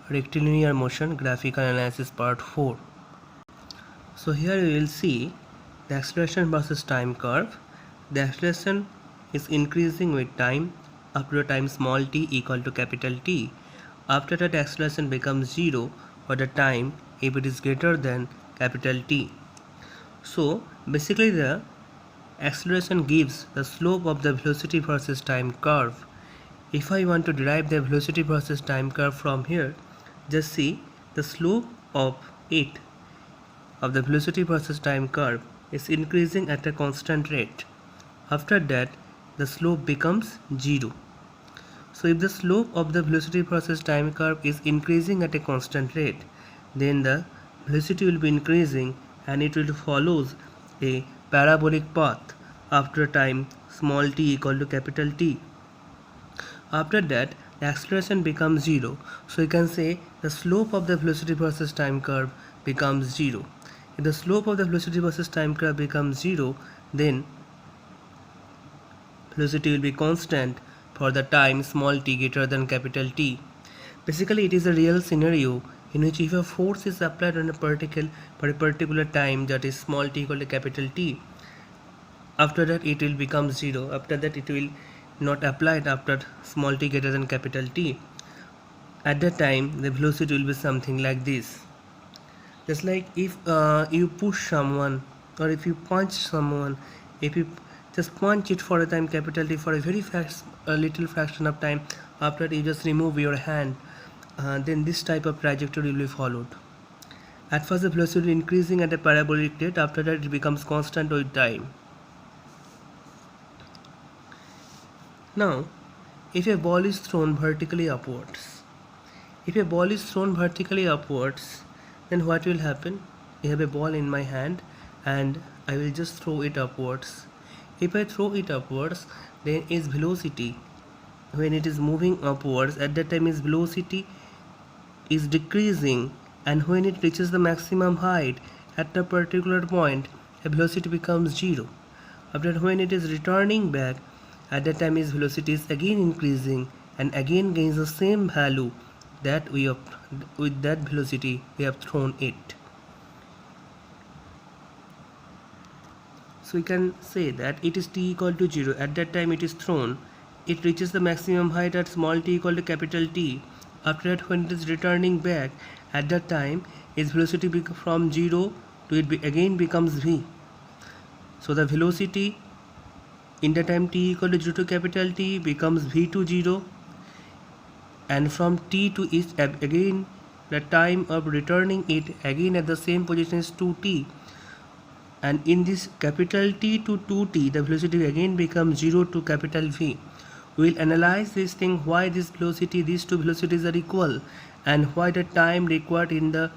Rectilinear motion graphical analysis part 4. So here we will see the acceleration versus time curve. The acceleration is increasing with time up to a time small t equal to capital T. After that, acceleration becomes 0 for the time if it is greater than capital T. So basically the acceleration gives the slope of the velocity versus time curve. If I want to derive the velocity versus time curve from here, just see the slope of it of the velocity versus time curve is increasing at a constant rate. After that, the slope becomes 0. So if the slope of the velocity versus time curve is increasing at a constant rate, then the velocity will be increasing and it will follows a parabolic path after a time small t equal to capital T. After that, the acceleration becomes 0. So you can say the slope of the velocity versus time curve becomes 0. If the slope of the velocity versus time curve becomes 0, then velocity will be constant for the time small t greater than capital T. Basically, it is a real scenario in which if a force is applied on a particular time, that is small t equal to capital T, after that it will become 0. After that it will not applied after small t greater than capital T. At that time the velocity will be something like this. Just like if you push someone or if you punch someone, if you just punch it for a time capital T for a very little fraction of time, after you just remove your hand, then this type of trajectory will be followed. At first the velocity increasing at a parabolic rate, after that it becomes constant with time. Now, if a ball is thrown vertically upwards, then what will happen? I have a ball in my hand and I will just throw it upwards. If I throw it upwards, then its velocity, when it is moving upwards, at that time its velocity is decreasing, and when it reaches the maximum height at a particular point, a velocity becomes 0. After when it is returning back, at that time its velocity is again increasing and again gains the same value that we have with that velocity we have thrown it. So we can say that it is t equal to 0. At that time it is thrown, it reaches the maximum height at small t equal to capital T. After that, when it is returning back, at that time its velocity from 0 to it again becomes v. So the velocity in the time t equal to 0 to capital T becomes v to 0, and from t to is again the time of returning it again at the same position is 2t, and in this capital T to 2t the velocity again becomes 0 to capital V. We will analyze this thing, why these two velocities are equal, and why the time required in the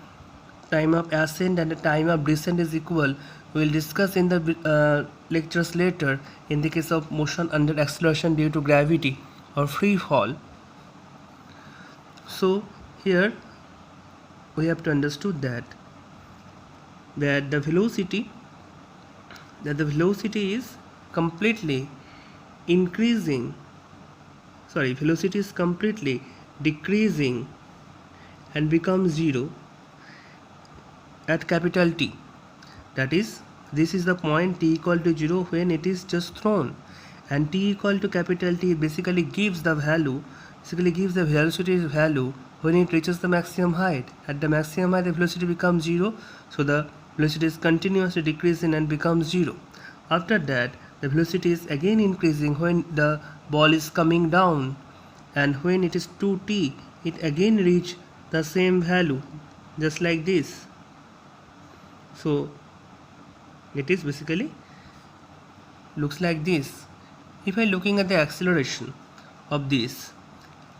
time of ascent and the time of descent is equal. We will discuss in the lectures later in the case of motion under acceleration due to gravity or free fall. So here we have to understood that the velocity is completely increasing, velocity is completely decreasing and becomes 0 at capital T. That is, this is the point t equal to 0 when it is just thrown, and t equal to capital T basically gives the velocity value when it reaches the maximum height. At the maximum height the velocity becomes 0, so the velocity is continuously decreasing and becomes 0. After that the velocity is again increasing when the ball is coming down, and when it is 2t it again reach the same value, just like this. So it is basically looks like this. If I looking at the acceleration of this,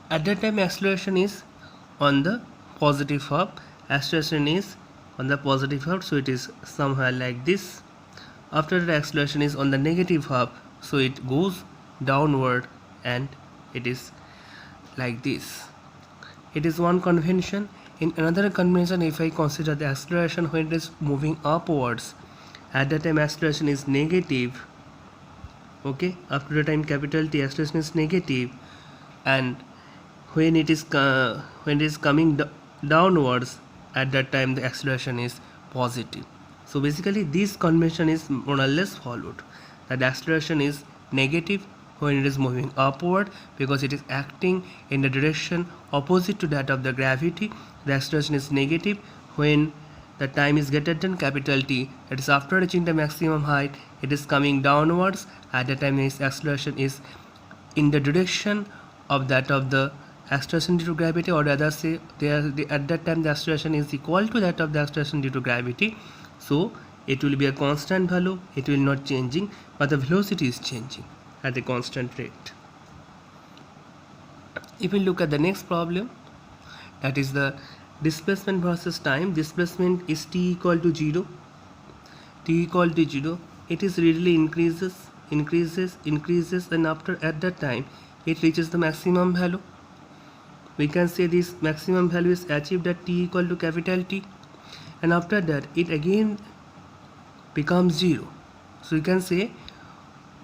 at that time acceleration is on the positive half, so it is somewhere like this. After the acceleration is on the negative half, so it goes downward and it is like this. It is one convention. In another convention, if I consider the acceleration when it is moving upwards, at that time acceleration is negative. Okay, after the time capital T acceleration is negative, and when it is coming downwards, at that time the acceleration is positive. So basically this convention is more or less followed, that the acceleration is negative when it is moving upward, because it is acting in the direction opposite to that of the gravity. The acceleration is negative when the time is greater than capital T, that is after reaching the maximum height it is coming downwards. At that time its acceleration is in the direction of that of the acceleration due to gravity, or rather say at that time the acceleration is equal to that of the acceleration due to gravity. So it will be a constant value, it will not changing, but the velocity is changing at a constant rate. If we look at the next problem, that is the displacement versus time. Displacement is t equal to 0. T equal to 0, it is readily increases, and after at that time it reaches the maximum value. We can say this maximum value is achieved at t equal to capital T, and after that it again becomes 0. So you can say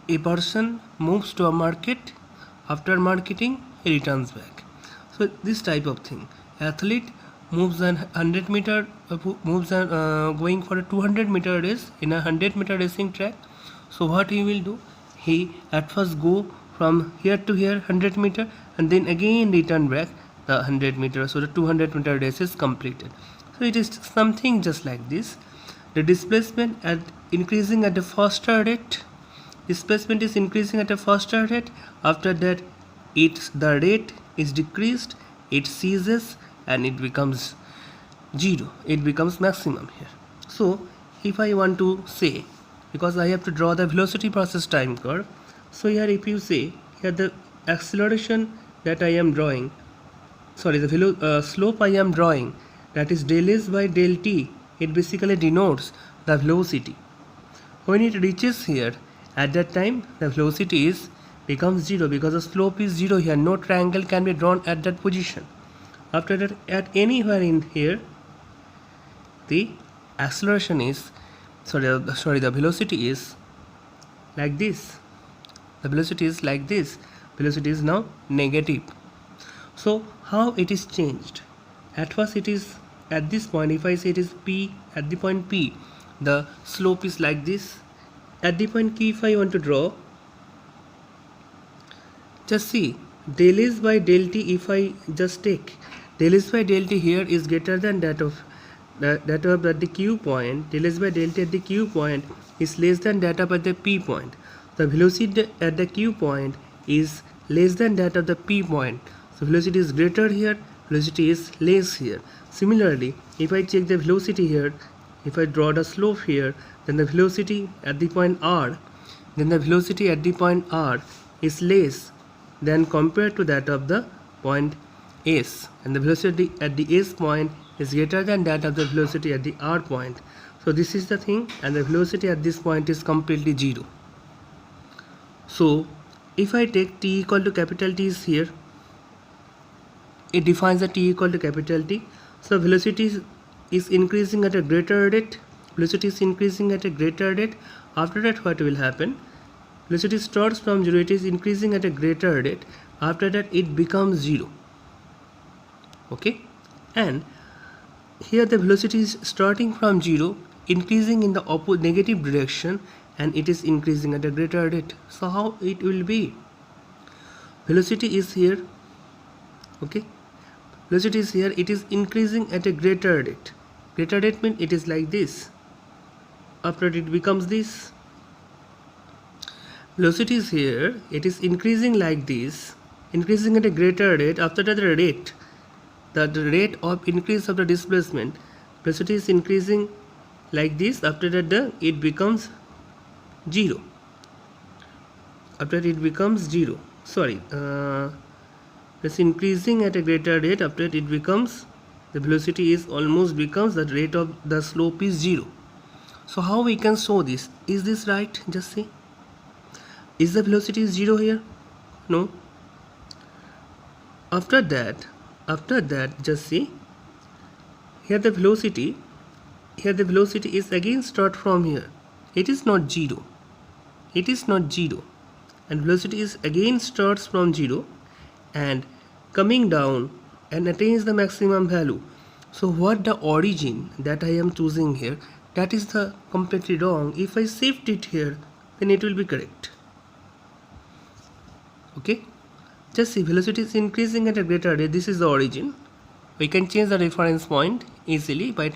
a person moves to a market, after marketing he returns back. So this type of thing, athlete moves an 100 meter going for a 200 meter race in a 100 meter racing track. So what he will do, he at first go from here to here 100 meter and then again return back the 100 meter, so the 200 meter race is completed. So it is something just like this. The displacement at increasing at a faster rate, displacement is increasing at a faster rate. After that the rate is decreased, it ceases and it becomes 0, it becomes maximum here. So if I want to say, because I have to draw the velocity versus time curve, so here if you say here the acceleration that I am drawing, sorry, the slope I am drawing, that is del S by del T, it basically denotes the velocity. When it reaches here, at that time the velocity is becomes 0, because the slope is 0 here, no triangle can be drawn at that position. After that, at anywhere in here, the acceleration is the velocity is like this. The velocity is like this. Velocity is now negative. So how it is changed? At first it is at this point, if I say it is P, at the point P the slope is like this. At the point Q, if I want to draw, just see del S by del T. If I just take del S by del T here is greater than that of at the Q point, del S by del T at the Q point is less than that of at the P point. The velocity at the Q point is less than that of the P point. So velocity is greater here, velocity is less here. Similarly, if I check the velocity here, if I draw the slope here, then the velocity at the point R, is less than compared to that of the point S, and the velocity at the S point is greater than that of the velocity at the R point. So this is the thing, and the velocity at this point is completely 0. So if I take t equal to capital T is here, it defines the t equal to capital T. So velocity is increasing at a greater rate. Velocity is increasing at a greater rate. After that, what will happen? Velocity starts from 0, it is increasing at a greater rate. After that it becomes 0. Okay, and here the velocity is starting from 0, increasing in the negative direction, and it is increasing at a greater rate. So how it will be? Velocity is here, okay, velocity is here, it is increasing at a greater rate. Greater rate means it is like this. After it becomes this. Velocity is here, it is increasing like this, increasing at a greater rate. After that the rate of increase of the displacement, velocity is increasing like this. After that it becomes 0. After it becomes 0, sorry, it's increasing at a greater rate. After it becomes, the velocity is almost becomes, the rate of the slope is 0. So how we can show this? Is this right? Just see. Is the velocity 0 here? No. After that just see, here the velocity is again start from here. It is not 0. And velocity is again starts from 0, and coming down and attains the maximum value. So what the origin that I am choosing here, that is the completely wrong. If I shift it here, then it will be correct. Okay, just see, velocity is increasing at a greater rate. This is the origin. We can change the reference point easily by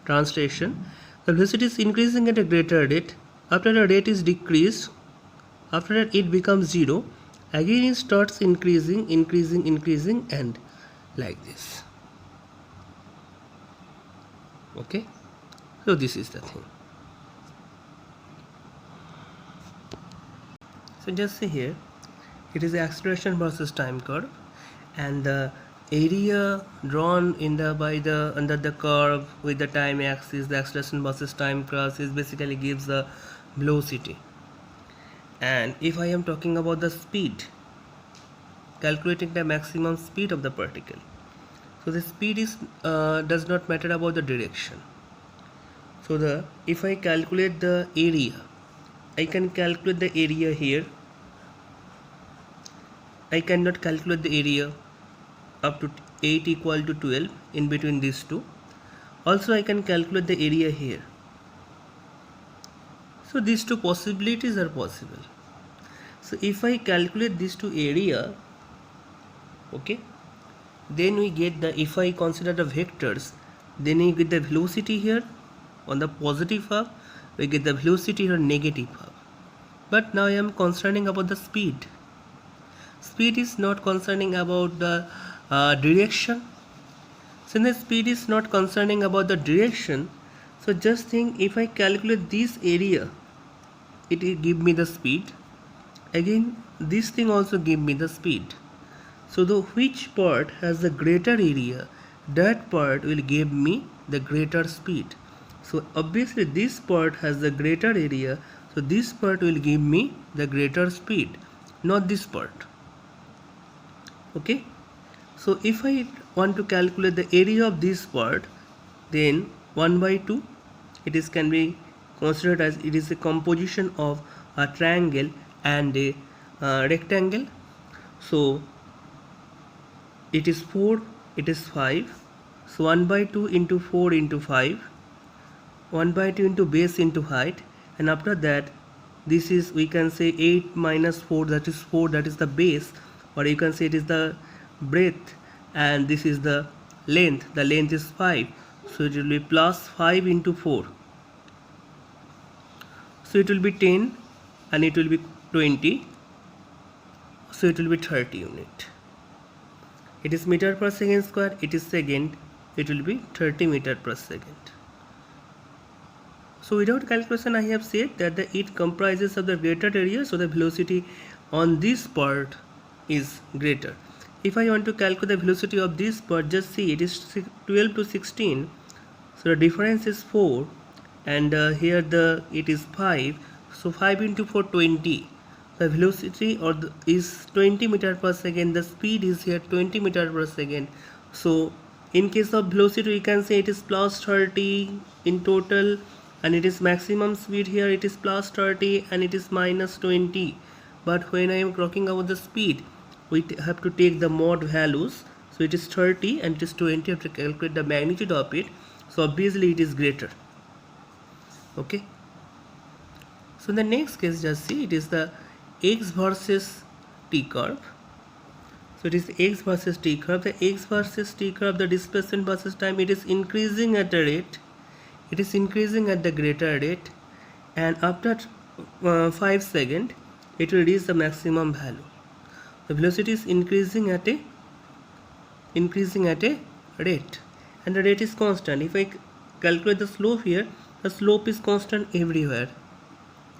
translation. The velocity is increasing at a greater rate. After the rate is decreased, after that it becomes 0. Again it starts increasing, and like this. Okay, so this is the thing. So just see here, it is the acceleration versus time curve, and the area drawn in the under the curve with the time axis, the acceleration versus time curve, is basically gives the velocity. And if I am talking about the speed, calculating the maximum speed of the particle, so the speed is does not matter about the direction. So if I calculate the area, I can calculate the area here. I cannot calculate the area up to 8 equal to 12 in between these two. Also I can calculate the area here. So these two possibilities are possible. So if I calculate these two area, okay, then we get the, if I consider the vectors, then we get the velocity here on the positive half, we get the velocity here negative half. But now I am concerning about the speed. Speed is not concerning about the direction. Since the speed is not concerning about the direction, so just think, if I calculate this area, it will give me the speed. Again this thing also give me the speed. So the which part has the greater area, that part will give me the greater speed. So obviously this part has the greater area, so this part will give me the greater speed, not this part. Okay, so if I want to calculate the area of this part, then 1 by 2, it is can be considered as it is a composition of a triangle and a rectangle. So it is 4, it is 5, so 1 by 2 into 4 into 5, 1 by 2 into base into height, and after that this is, we can say 8 minus 4, that is 4, that is the base, or you can say it is the breadth, and this is the length is 5, so it will be plus 5 into 4, so it will be 10, and it will be 20, so it will be 30 unit. It is meter per second square, it is second, it will be 30 meter per second. So without calculation I have said that it comprises of the greater area, so the velocity on this part is greater. If I want to calculate the velocity of this part, just see, it is 12 to 16, so the difference is 4, and here it is 5, so 5 into 4, 20. The velocity is 20 meter per second, the speed is here 20 meter per second. So in case of velocity we can say it is plus 30 in total, and it is maximum speed here, it is plus 30 and it is minus 20. But when I am talking about the speed, we have to take the mod values, so it is 30 and it is 20, have to calculate the magnitude of it, so obviously it is greater. Okay, so in the next case, just see, it is the x versus t curve. So it is x versus t curve. The x versus t curve, the displacement versus time, it is increasing at a rate, it is increasing at the greater rate, and after 5 seconds it will reach the maximum value. The velocity is increasing at a rate, and the rate is constant. If I calculate the slope here, the slope is constant everywhere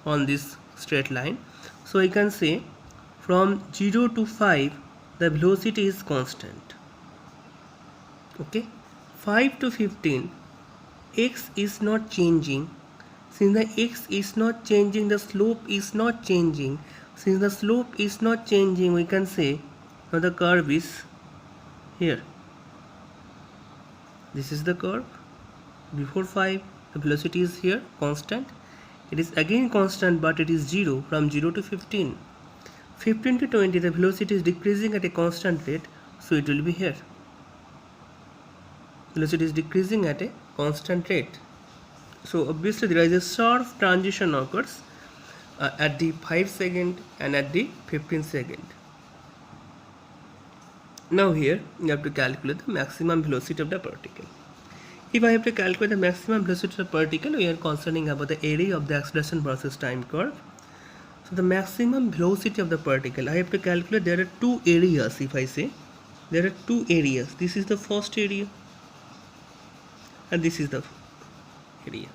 on this straight line. So I can say from 0 to 5 the velocity is constant. Okay, 5 to 15 x is not changing. Since the x is not changing, the slope is not changing. Since the slope is not changing, we can say now the curve is here. This is the curve before 5, the velocity is here constant, it is again constant, but it is 0 from 0 to 15. 15 to 20 the velocity is decreasing at a constant rate. So it will be here. Velocity is decreasing at a constant rate. So obviously there is a sharp transition occurs at the 5 second and at the 15 second. Now here you have to calculate the maximum velocity of the particle. If I have to calculate the maximum velocity of the particle, we are concerning about the area of the acceleration versus time curve. So the maximum velocity of the particle, I have to calculate there are two areas. If I say there are two areas, this is the first area and this is the area.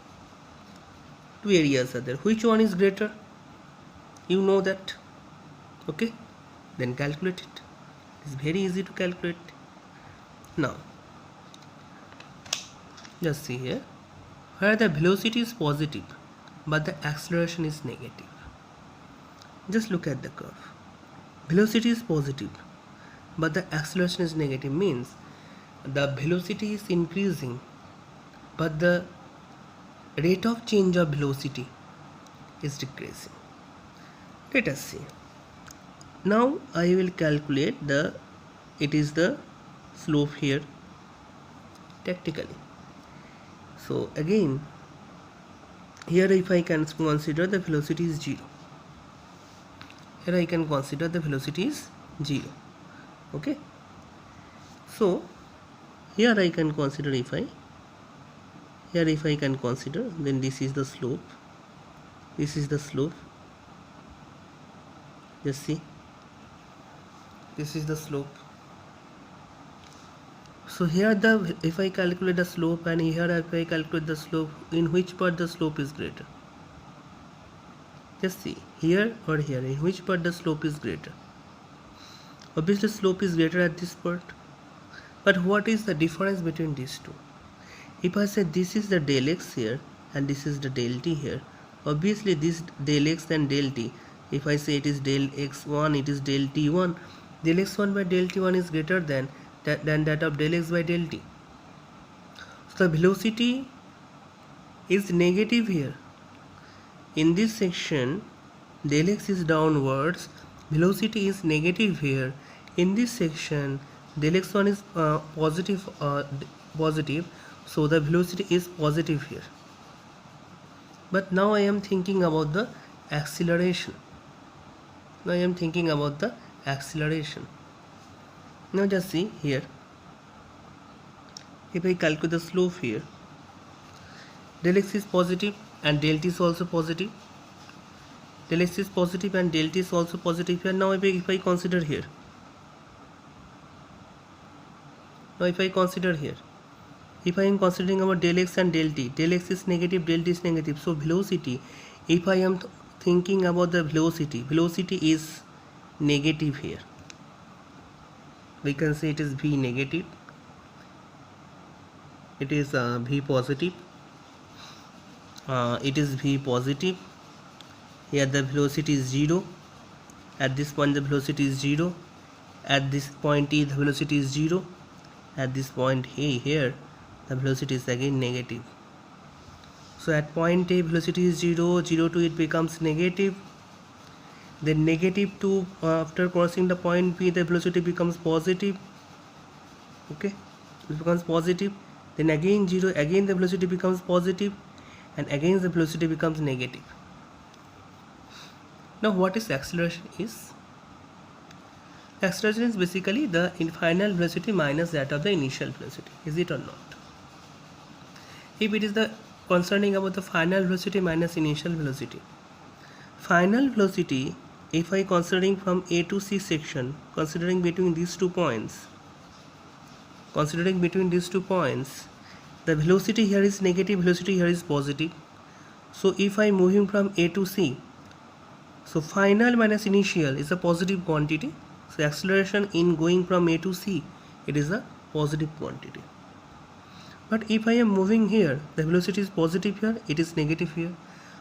Two areas are there. Which one is greater? You know that. Okay, then calculate it. It's very easy to calculate. Now just see here, where the velocity is positive but the acceleration is negative. Just look at the curve. Velocity is positive but the acceleration is negative, means the velocity is increasing but the rate of change of velocity is decreasing. Let us see. Now I will calculate it is the slope here tactically. So again here if I can consider the velocity is 0. Here I can consider the velocity is 0. Okay. So here I can consider if I can consider, then this is the slope. This is the slope. Just see. This is the slope. So here if I calculate the slope and here if I calculate the slope, in which part the slope is greater? Just see, here or here, in which part the slope is greater? Obviously slope is greater at this part. But what is the difference between these two? If I say this is the del x here and this is the del t here, obviously this del x and del t, if I say it is del x1, it is del t1, del x1 by del t1 is greater than that of del x by del t. So the velocity is negative here. In this section, del x is downwards, velocity is negative here. In this section, del x1 is positive, so the velocity is positive here. But now I am thinking about the acceleration. Now just see here, if I calculate the slope here, del x is positive and del t is also positive. Del x is positive and del t is also positive here. Now if I consider here, if I am considering about del x and del t, del x is negative, del t is negative. So velocity, if I am thinking about the velocity is negative here. We can say it is v negative, it is v positive, it is v positive. Here the velocity is 0, at this point the velocity is 0, at this point E the velocity is 0, at this point A here the velocity is again negative. So at point A velocity is 0, 0 to it becomes negative, then negative 2 after crossing the point B the velocity becomes positive. Okay, it becomes positive, then again 0, again the velocity becomes positive, and again the velocity becomes negative. Now what is acceleration is? Acceleration is basically the final velocity minus that of the initial velocity, is it or not? If it is the concerning about the final velocity minus initial velocity, final velocity, if I considering from A to C section, considering between these 2 points, the velocity here is negative, velocity here is positive. So if I moving from A to C, so final minus initial is a positive quantity. So acceleration in going from A to C, it is a positive quantity. But if I am moving here, the velocity is positive here, it is negative here.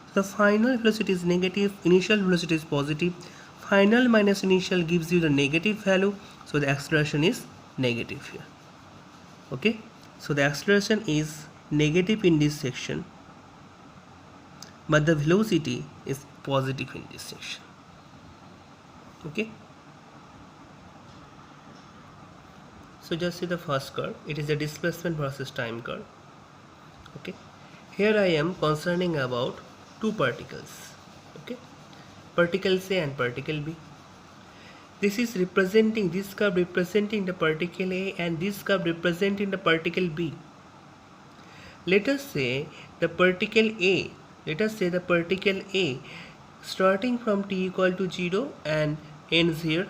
So the final velocity is negative, initial velocity is positive. Final minus initial gives you the negative value, so the acceleration is negative here. Okay, so the acceleration is negative in this section, but the velocity is positive in this section. Okay. So just see the first curve. It is a displacement versus time curve. Okay. Here I am concerning about two particles. Okay. Particle A and particle B. This is representing, this curve representing the particle A and this curve representing the particle B. Let us say the particle A, starting from t equal to 0 and ends here.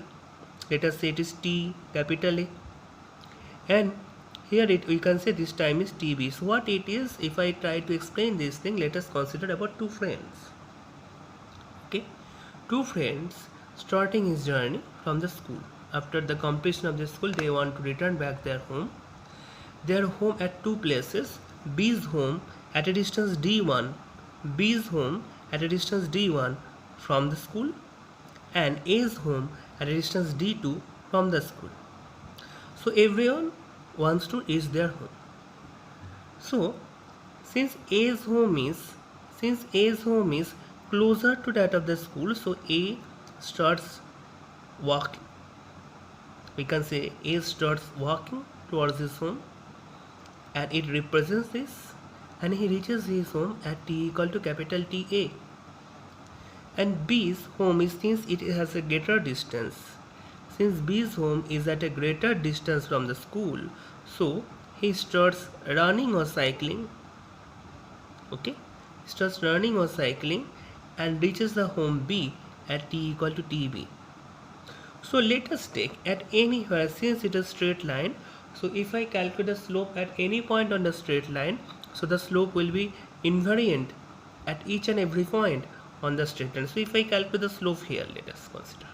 Let us say it is t capital A, and here we can say this time is tb. So what it is, if I try to explain this thing, let us consider about two friends. Okay, two friends starting his journey from the school. After the completion of the school, they want to return back their home. Their home at two places. B's home at a distance d1, B's home at a distance d1 from the school, and A's home at a distance d2 from the school. So everyone wants to reach their home. So since A's home is closer to that of the school, so A starts walking. We can say A starts walking towards his home, and it represents this, and he reaches his home at t equal to capital TA. And B's home is, since it has a greater distance, since B's home is at a greater distance from the school, so he starts running or cycling. Okay, starts running or cycling and reaches the home B at t equal to TB. So let us take at anywhere, since it is straight line, so if I calculate the slope at any point on the straight line, so the slope will be invariant at each and every point on the straight line. So if I calculate the slope here, let us consider.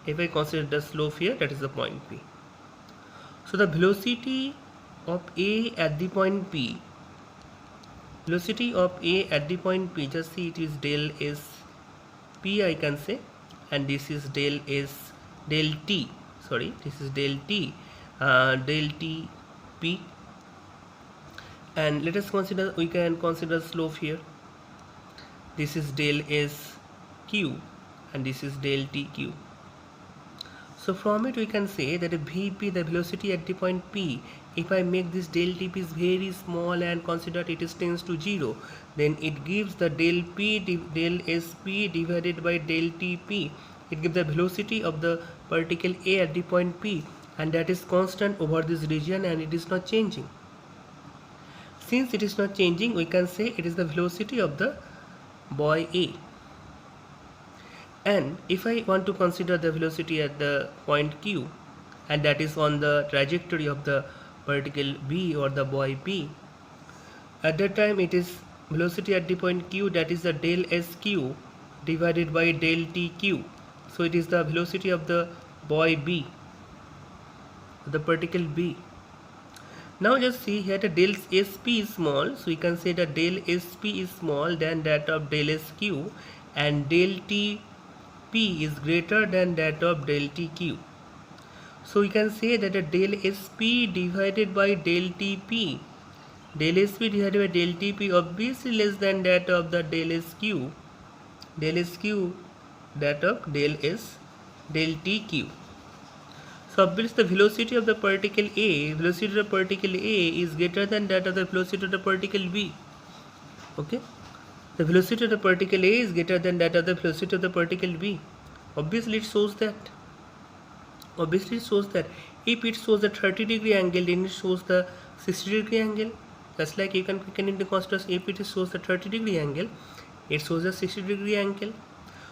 If I consider the slope here, that is the point P. So the velocity of A at the point P, just see, it is del S P, I can say, and this is del T, this is del T P, and let us consider, we can consider slope here. This is del S Q and this is del T Q. So from it we can say that Vp, the velocity at the point P, if I make this del Tp is very small and consider it is tends to 0, then it gives the del Sp divided by del Tp. It gives the velocity of the particle A at the point P, and that is constant over this region and it is not changing. Since it is not changing, we can say it is the velocity of the boy A. And if I want to consider the velocity at the point Q, and that is on the trajectory of the particle B or the boy P, at that time it is velocity at the point Q, that is the del SQ divided by del TQ. So it is the velocity of the boy B, the particle B. Now just see here the del SP is small, so we can say that del SP is small than that of del SQ, and del TP is greater than that of del TQ. So we can say that the del SP divided by del TP, del SP divided by del TP obviously less than that of the del SQ that of del TQ. So obviously the velocity of the particle A, is greater than that of the velocity of the particle B. Okay, the velocity of the particle A is greater than that of the velocity of the particle B. Obviously it shows that. If it shows the 30-degree angle, then it shows the 60-degree angle. Just like you can in the consider, if it shows the 30-degree angle, it shows a 60-degree angle.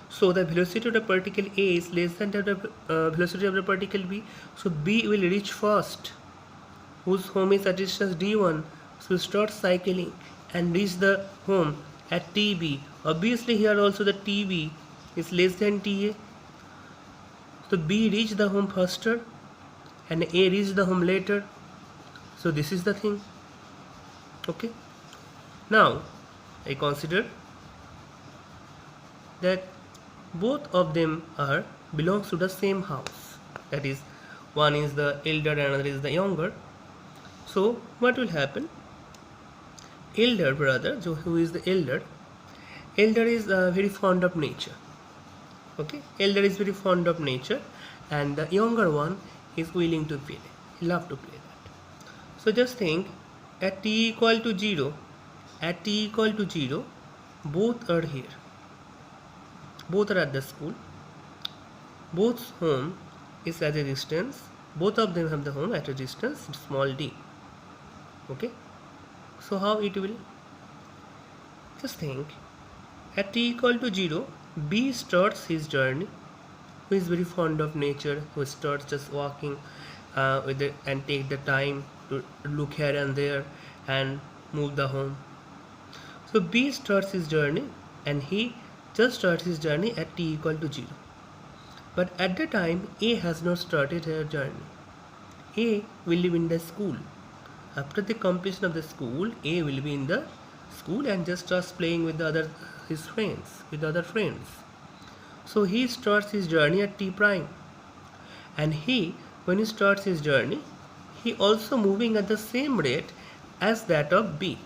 So the velocity of the particle A is less than the velocity of the particle B. So B will reach first, whose home is at distance d1. So start cycling and reach the home at TB. Obviously here also the TB is less than TA. So B reached the home faster and A reached the home later. So this is the thing. Okay. Now I consider that both of them belongs to the same house. That is, one is the elder and another is the younger. So what will happen? Elder brother, so who is the elder? Elder is very fond of nature. Okay, elder is very fond of nature, and the younger one he's willing to play. He loves to play that. So just think, at t equal to 0, both are here. Both are at the school. Both home is at a distance. Both of them have the home at a distance small d. Okay. So how it will? Just think, at t equal to 0, B starts his journey, who is very fond of nature, who starts just walking and take the time to look here and there and move the home. So B starts his journey and he just starts his journey at t equal to 0. But at the time A has not started her journey. A will live in the school. After the completion of the school, A will be in the school and just starts playing with his friends, with other friends. So he starts his journey at t prime, and when he starts his journey, he also moving at the same rate as that of B.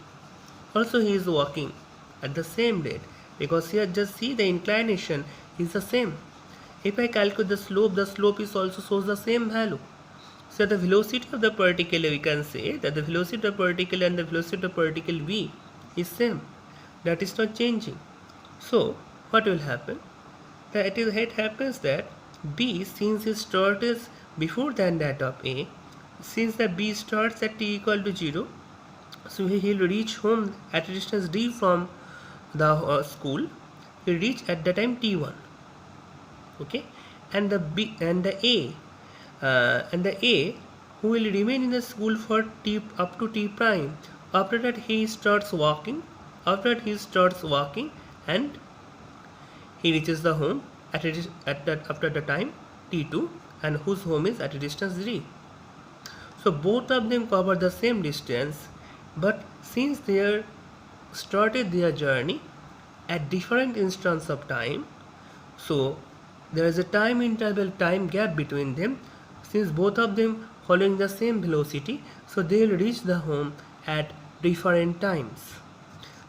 Also he is walking at the same rate, because here just see the inclination is the same. If I calculate the slope is also shows the same value. So the velocity of the particle, we can say that the velocity of particle and the velocity of particle V is same. That is not changing. So what will happen? That it happens that B, since its start is before than that of A, since the B starts at t equal to 0, so he will reach home at a distance d from the school. He will reach at the time t1. Okay, and the A who will remain in the school for t up to t prime. After that he starts walking. After and he reaches the home after the time t2, and whose home is at a distance d. So both of them cover the same distance, but since they started their journey at different instants of time, so there is a time gap between them. Since both of them following the same velocity, so they will reach the home at different times.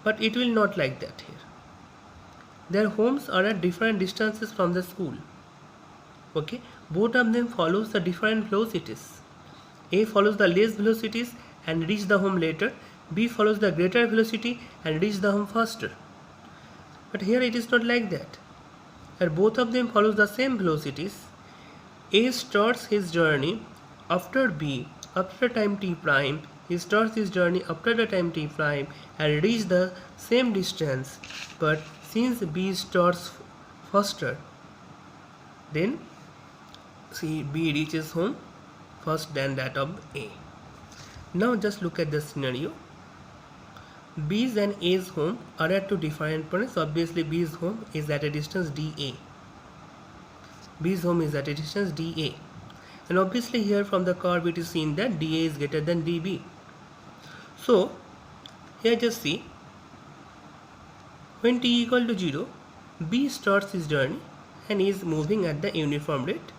But it will not like that here. Their homes are at different distances from the school. Okay, both of them follows the different velocities. A follows the less velocities and reach the home later. B follows the greater velocity and reach the home faster. But here it is not like that. Here both of them follows the same velocities. A starts his journey after B, after time t prime. He starts his journey after the time t prime and reach the same distance. But since B starts faster, then see B reaches home first than that of A. Now just look at the scenario. B's and A's home are at two different points. Obviously B's home is at a distance dA. B's home is at a distance dA. And obviously here from the curve it is seen that dA is greater than dB. So here just see, when t equal to 0, B starts his journey and is moving at the uniform rate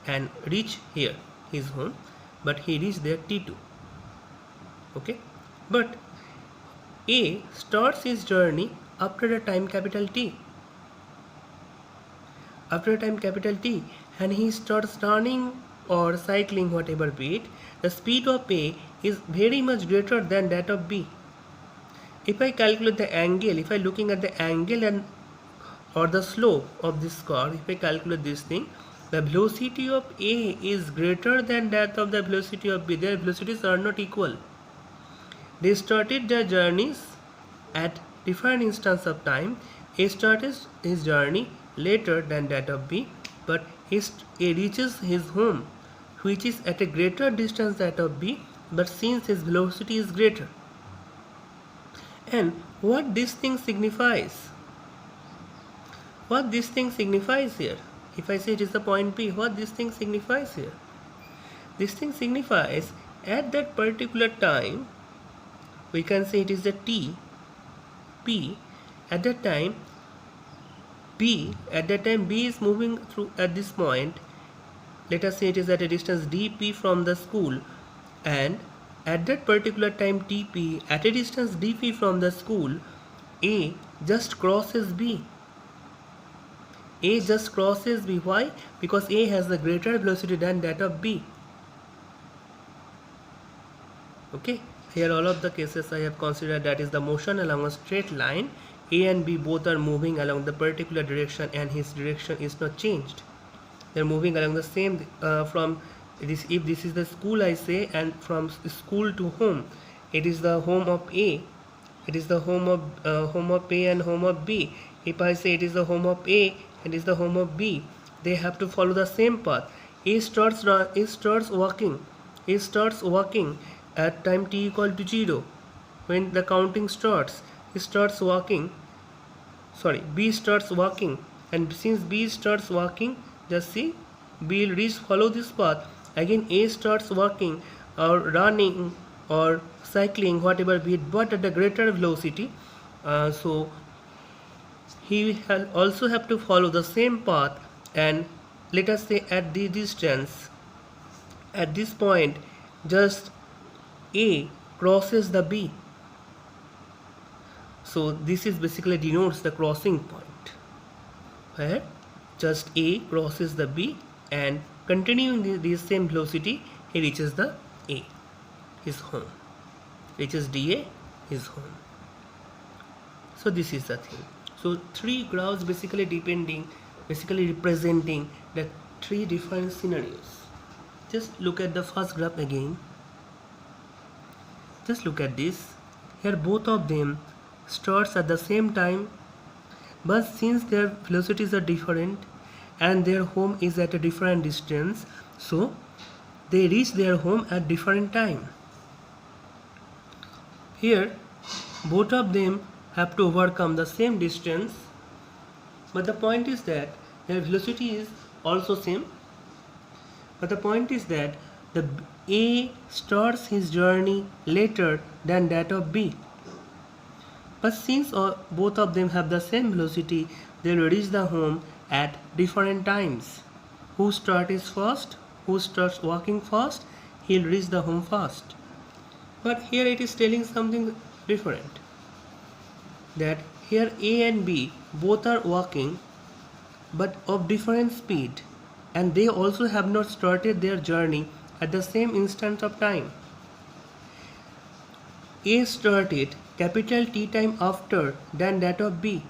and reach here his home, but he reached there t2. Okay, but A starts his journey after a time capital T. After a time capital T, and he starts running or cycling, whatever be it, the speed of A is very much greater than that of B. If I calculate the angle, if I looking at the angle or the slope of this curve, if I calculate this thing, the velocity of A is greater than that of the velocity of B. Their velocities are not equal. They started their journeys at different instants of time. A started his journey later than that of B, but A reaches his home, which is at a greater distance that of B, but since his velocity is greater. And what this thing signifies? What this thing signifies here? If I say it is the point P, what this thing signifies here? This thing signifies at that particular time, we can say it is the T, P, at that time B is moving through at this point. Let us say it is at a distance dP from the school, and at that particular time TP, at a distance dP from the school, A just crosses B. A just crosses B. Why? Because A has the greater velocity than that of B. Okay, here all of the cases I have considered, that is the motion along a straight line. A and B both are moving along the particular direction and his direction is not changed. They are moving along the same from this. If this is the school, I say, and from school to home, it is the home of A. It is the home of A and home of B. If I say it is the home of A and it is the home of B, they have to follow the same path. A starts walking. A starts walking at time t equal to 0. When the counting starts, he starts walking. Sorry, B starts walking, and since B starts walking, just see, B will follow this path. Again, A starts walking or running or cycling, whatever be it, but at a greater velocity. So he will also have to follow the same path, and let us say at the distance, at this point, just A crosses the B. So this is basically denotes the crossing point, where just A crosses the B, and continuing the same velocity, he reaches the A, his home, reaches DA, his home. So this is the thing. So three graphs basically representing the three different scenarios. Just look at the first graph again. Just look at this. Here both of them starts at the same time, but since their velocities are different and their home is at a different distance, so they reach their home at different time. Here both of them have to overcome the same distance, but the point is that their velocity is also same. But the point is that the A starts his journey later than that of B. But since both of them have the same velocity, they will reach the home at different times. Who starts first? Who starts walking first? He'll reach the home first. But here it is telling something different. That here A and B both are walking, but of different speed, and they also have not started their journey at the same instant of time. A started capital T time after than that of B.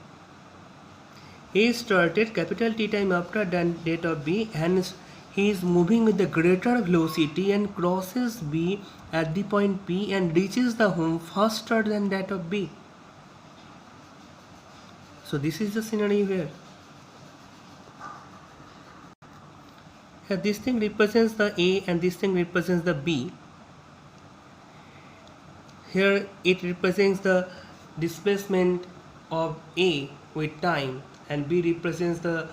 A started capital T time after than that of B, and he is moving with the greater velocity and crosses B at the point P and reaches the home faster than that of B. So this is the scenario here. Here this thing represents the A and this thing represents the B. Here it represents the displacement of A with time, and B represents the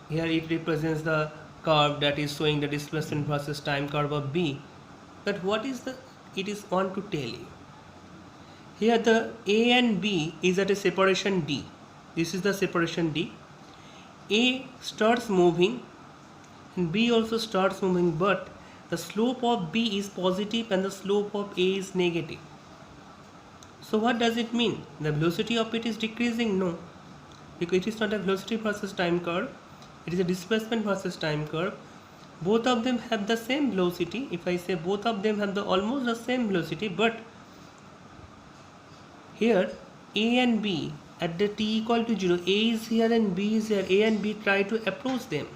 here it represents the curve that is showing the displacement versus time curve of B. But what is the it is want to tell you? Here the A and B is at a separation D. This is the separation D. A starts moving and B also starts moving, but the slope of B is positive and the slope of A is negative. So what does it mean? The velocity of it is decreasing? No, because it is not a velocity versus time curve, it is a displacement versus time curve. Both of them have the same velocity. If I say both of them have almost the same velocity, but here A and B at the t equal to 0, A is here and B is here. A and B try to approach them,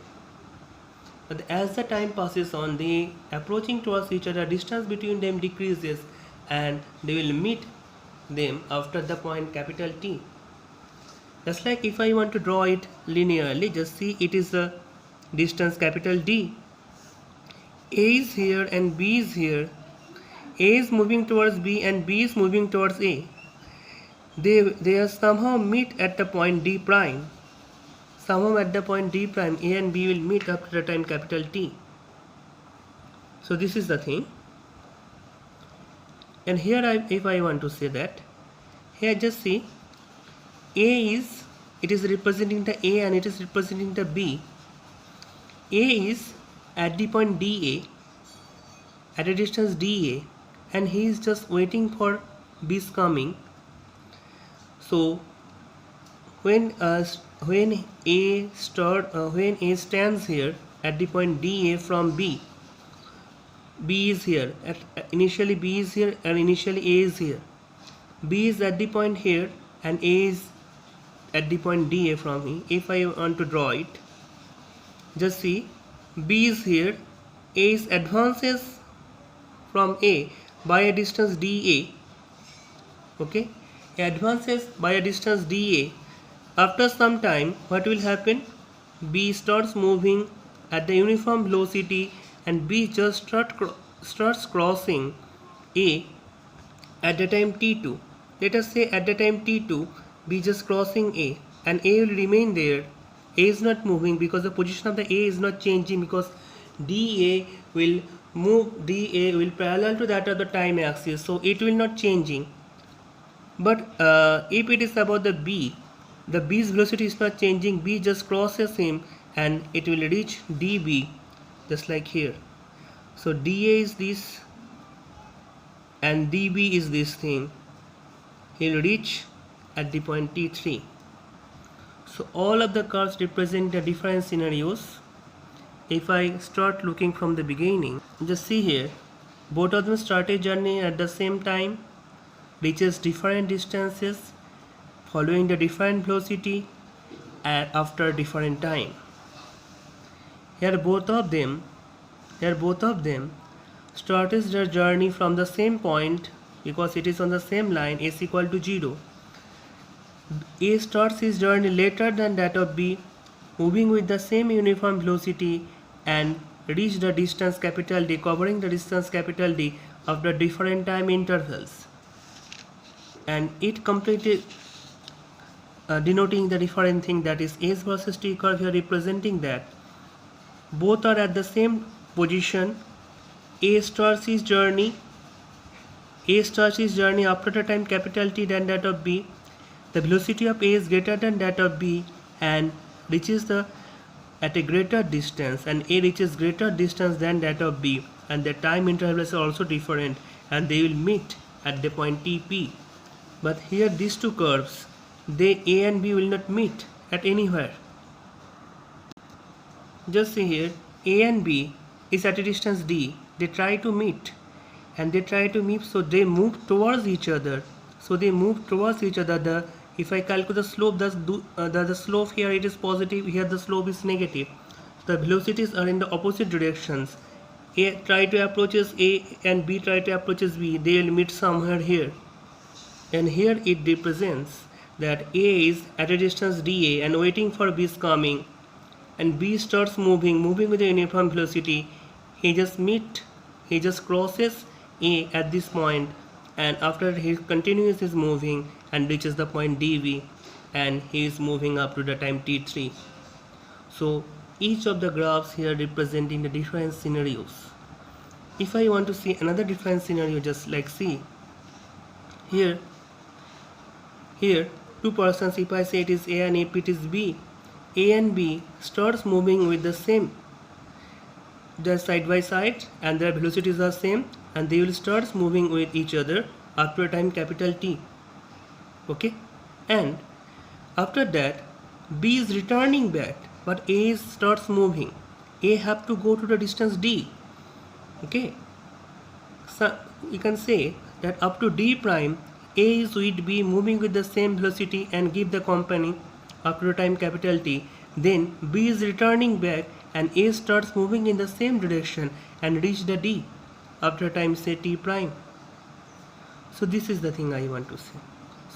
but as the time passes on, they approaching towards each other, distance between them decreases and they will meet them after the point capital T. Just like if I want to draw it linearly, just see it is the distance capital D. A is here and B is here. A is moving towards B and B is moving towards A. They are somehow meet at the point D prime. Somehow at the point D prime, A and B will meet after the time capital T. So this is the thing. And here if I want to say that, here just see it is representing the A and it is representing the B. A is at the point DA, at a distance DA, and he is just waiting for B's coming. So when when A stands here at the point DA from B is here initially B is here and initially A is here. B is at the point here and A is at the point DA from me. If I want to draw it, just see, B is here, A is advances from A by a distance dA. Okay, advances by a distance dA. After some time, what will happen? B starts moving at the uniform velocity and B just starts crossing A at the time t2. Let us say at the time t2, B just crossing A and A will remain there. A is not moving because the position of the A is not changing, because dA will parallel to that of the time axis, so it will not changing. But if it is about the B's velocity is not changing, B just crosses him and it will reach dB, just like here. So dA is this and dB is this thing. He'll reach at the point t3. So all of the curves represent the different scenarios. If I start looking from the beginning, just see here, both of them start a journey at the same time, reaches different distances, following the different velocity and after different time. Here both of them started their journey from the same point because it is on the same line, s equal to 0. A starts his journey later than that of B, moving with the same uniform velocity and reach the distance capital D, covering the distance capital D after different time intervals. And it completed denoting the different thing, that is S versus T curve here representing that both are at the same position. A starts his journey after the time capital T than that of B. The velocity of A is greater than that of B and reaches at a greater distance, and A reaches greater distance than that of B, and the time intervals are also different and they will meet at the point TP. But here these two curves, A and B will not meet at anywhere. Just see here, A and B is at a distance D. They try to meet so they move towards each other. If I calculate the slope, the slope here it is positive, here the slope is negative. The velocities are in the opposite directions. A try to approaches A and B try to approaches B. They will meet somewhere here. And here it represents that A is at a distance dA and waiting for B's coming. And B starts moving with a uniform velocity. He just crosses A at this point, and after he continues his moving and reaches the point dV, and he is moving up to the time t3. So each of the graphs here representing the different scenarios. If I want to see another different scenario, just like see here two persons, if I say it is A and if it is B, A and B starts moving with the same, just side by side, and their velocities are same, and they will start moving with each other after a time capital T. Okay, and after that B is returning back, but A starts moving. A have to go to the distance D. Okay, so you can say that up to D prime, A is with B moving with the same velocity and give the company after a time capital T. Then B is returning back and A starts moving in the same direction and reach the D after time say T prime. So this is the thing I want to say.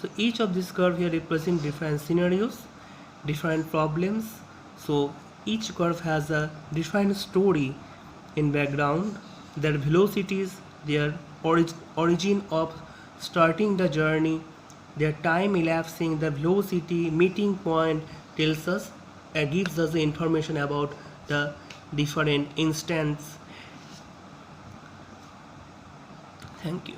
So each of these curve here represent different scenarios, different problems. So each curve has a different story in background, their velocities, their origin of starting the journey, their time elapsing, the velocity, meeting point tells us and gives us the information about the different instants. Thank you.